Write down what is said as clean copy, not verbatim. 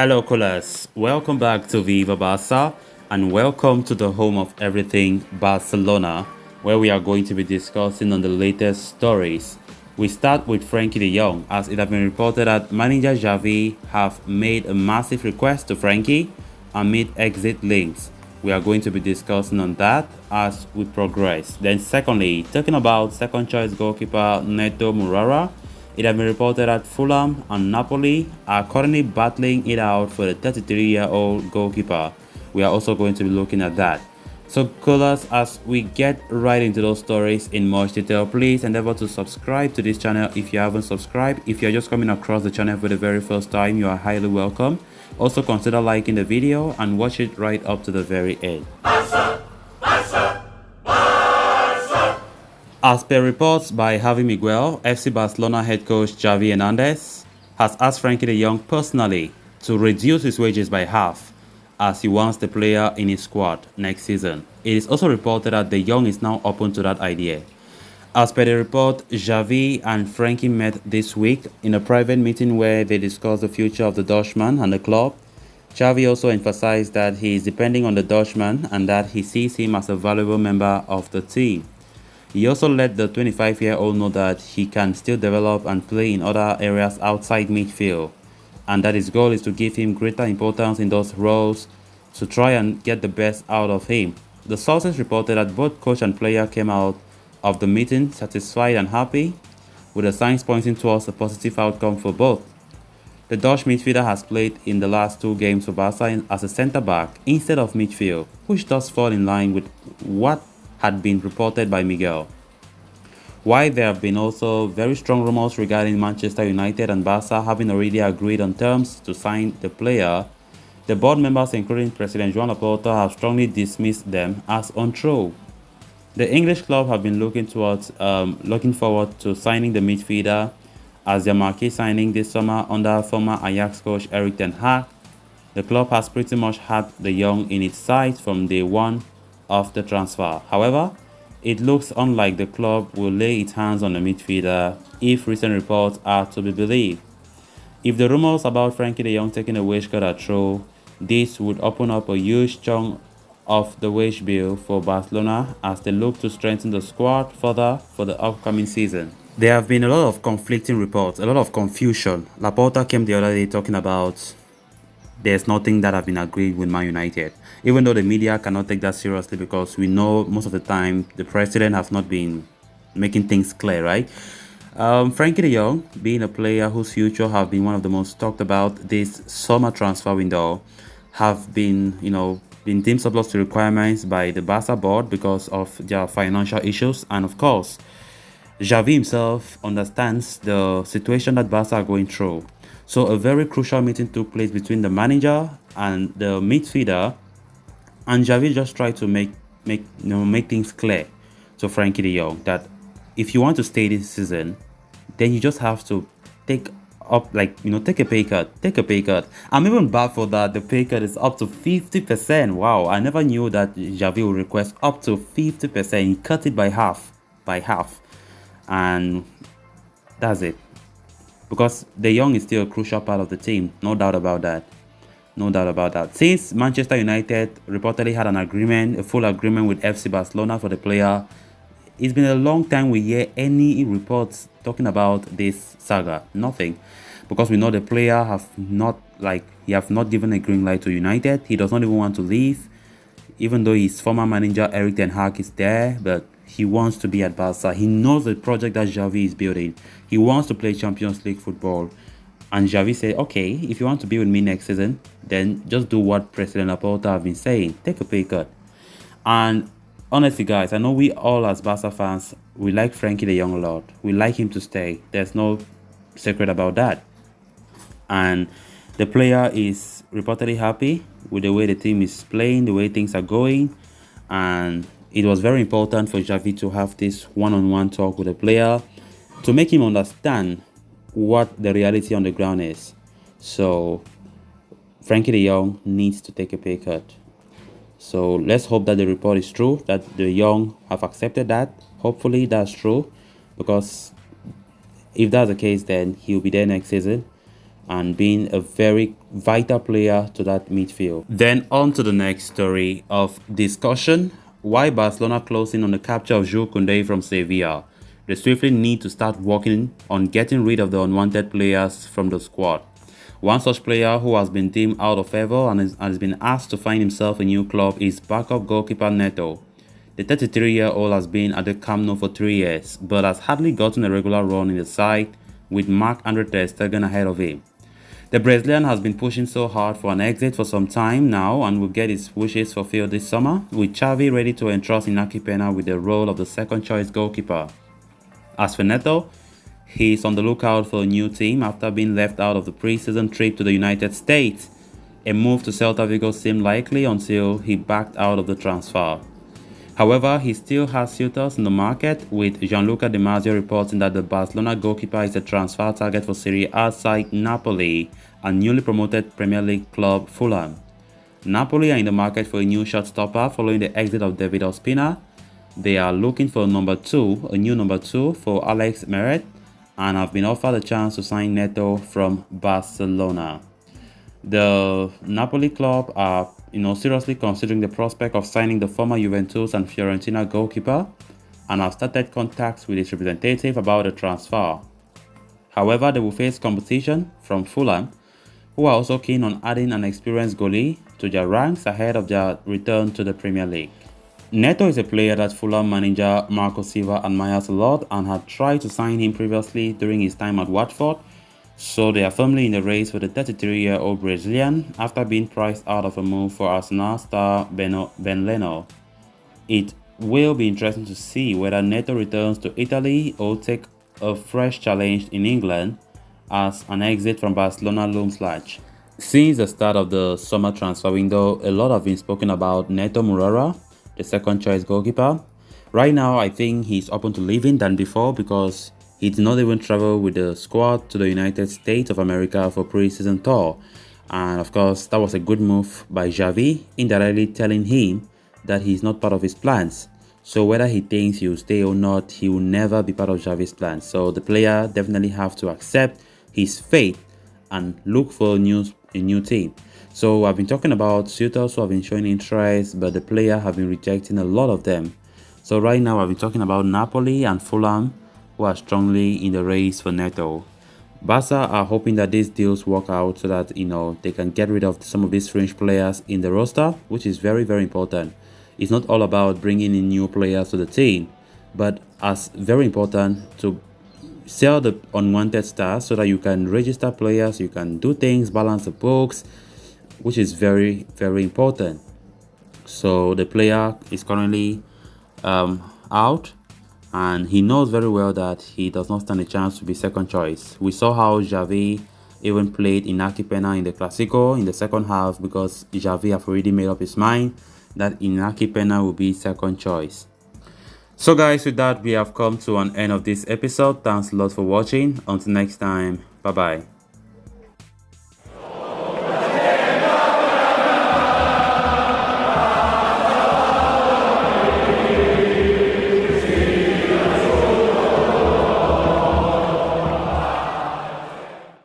Hello, Colas. Welcome back to Viva Barca and welcome to the home of everything Barcelona, where we are going to be discussing on the latest stories. We start with Frenkie de Jong, as it has been reported that manager Xavi have made a massive request to Frenkie amid exit links. We are going to be discussing on that as we progress. Then secondly, talking about second choice goalkeeper Neto, it has been reported that Fulham and Napoli are currently battling it out for the 33-year-old goalkeeper. We are also going to be looking at that. So, callers, as we get right into those stories in much detail, please endeavor to subscribe to this channel if you haven't subscribed. If you're just coming across the channel for the very first time, you are highly welcome. Also, consider liking the video and watch it right up to the very end. As per reports by Javi Miguel, FC Barcelona head coach Xavi Hernandez has asked Frenkie de Jong personally to reduce his wages by half, as he wants the player in his squad next season. It is also reported that de Jong is now open to that idea. As per the report, Xavi and Frenkie met this week in a private meeting where they discussed the future of the Dutchman and the club. Xavi also emphasized that he is depending on the Dutchman and that he sees him as a valuable member of the team. He also let the 25-year-old know that he can still develop and play in other areas outside midfield, and that his goal is to give him greater importance in those roles to try and get the best out of him. The sources reported that both coach and player came out of the meeting satisfied and happy, with the signs pointing towards a positive outcome for both. The Dutch midfielder has played in the last two games for Barca as a centre-back instead of midfield, which does fall in line with what had been reported by Miguel. While there have been also very strong rumors regarding Manchester United and Barca having already agreed on terms to sign the player, the board members, including President Joan Laporta, have strongly dismissed them as untrue. The English club have been looking forward to signing the midfielder as their marquee signing this summer under former Ajax coach Erik ten Hag. The club has pretty much had de Jong in its sights from day one of the transfer. However, it looks unlike the club will lay its hands on the midfielder if recent reports are to be believed. If the rumors about Frenkie de Jong taking a wage cut are true, this would open up a huge chunk of the wage bill for Barcelona as they look to strengthen the squad further for the upcoming season. There have been a lot of conflicting reports, a lot of confusion. Laporta came the other day talking about there's nothing that have been agreed with Man United, even though the media cannot take that seriously because we know most of the time the president has not been making things clear, right? Frenkie de Jong, being a player whose future have been one of the most talked about this summer transfer window, have been, been deemed surplus to requirements by the Barca board because of their financial issues, and of course, Xavi himself understands the situation that Barca are going through. So a very crucial meeting took place between the manager and the midfielder, and Xavi just tried to make things clear to Frenkie de Jong that if you want to stay this season, then you just have to take a pay cut. Take a pay cut. I'm even bad for that. The pay cut is up to 50%. Wow, I never knew that Xavi would request up to 50%. He cut it by half. And that's it. Because de Jong is still a crucial part of the team, no doubt about that. No doubt about that. Since Manchester United reportedly had a full agreement with FC Barcelona for the player, it's been a long time we hear any reports talking about this saga. Nothing. Because we know the player have not given a green light to United. He does not even want to leave, even though his former manager Erik ten Hag is there, but he wants to be at Barca. He knows the project that Xavi is building. He wants to play Champions League football. And Xavi said, okay, if you want to be with me next season, then just do what President Laporta have been saying. Take a pay cut. And honestly, guys, I know we all as Barca fans, we like Frenkie de Jong a lot. We like him to stay. There's no secret about that. And the player is reportedly happy with the way the team is playing, the way things are going. And it was very important for Xavi to have this one-on-one talk with the player to make him understand what the reality on the ground is. So Frenkie de Jong needs to take a pay cut. So let's hope that the report is true, that de Jong have accepted that. Hopefully that's true, because if that's the case, then he'll be there next season. And being a very vital player to that midfield. Then on to the next story of discussion. Why Barcelona closing on the capture of Jules Koundé from Sevilla? They swiftly need to start working on getting rid of the unwanted players from the squad. One such player who has been deemed out of favor and has been asked to find himself a new club is backup goalkeeper Neto. The 33-year-old has been at the Camp Nou for 3 years, but has hardly gotten a regular run in the side, with Marc-Andre ter Stegen ahead of him. The Brazilian has been pushing so hard for an exit for some time now and will get his wishes fulfilled this summer, with Xavi ready to entrust Iñaki Peña with the role of the second-choice goalkeeper. As for Neto, he is on the lookout for a new team after being left out of the pre-season trip to the United States. A move to Celta Vigo seemed likely until he backed out of the transfer. However, he still has suitors in the market, with Gianluca Di Marzio reporting that the Barcelona goalkeeper is a transfer target for Serie A side Napoli and newly promoted Premier League club Fulham. Napoli are in the market for a new shot-stopper following the exit of David Ospina. They are looking for a new number two for Alex Meret, and have been offered a chance to sign Neto from Barcelona. The Napoli club are seriously considering the prospect of signing the former Juventus and Fiorentina goalkeeper and have started contacts with his representative about the transfer. However, they will face competition from Fulham, who are also keen on adding an experienced goalie to their ranks ahead of their return to the Premier League. Neto is a player that Fulham manager Marco Silva admires a lot and had tried to sign him previously during his time at Watford, so they are firmly in the race for the 33-year-old Brazilian after being priced out of a move for Arsenal star Ben Leno. It will be interesting to see whether Neto returns to Italy or take a fresh challenge in England as an exit from Barcelona looms large. Since the start of the summer transfer window, a lot have been spoken about Neto Moreira, the second choice goalkeeper. Right now, I think he's open to leaving than before because he did not even travel with the squad to the United States of America for pre-season tour. And of course, that was a good move by Xavi, indirectly telling him that he's not part of his plans. So whether he thinks he'll stay or not, he will never be part of Xavi's plans. So the player definitely have to accept his fate and look for a new team. So I've been talking about suitors who have been showing interest, but the player have been rejecting a lot of them. So right now I've been talking about Napoli and Fulham, who are strongly in the race for Neto. Barca are hoping that these deals work out so that they can get rid of some of these fringe players in the roster, which is very, very important. It's not all about bringing in new players to the team, but as very important to sell the unwanted stars so that you can register players, you can do things, balance the books, which is very, very important. So the player is currently out, and he knows very well that he does not stand a chance to be second choice. We saw how Xavi even played Iñaki Peña in the Clásico in the second half because Xavi have already made up his mind that Iñaki Peña will be second choice. So guys, with that, we have come to an end of this episode. Thanks a lot for watching. Until next time, bye bye.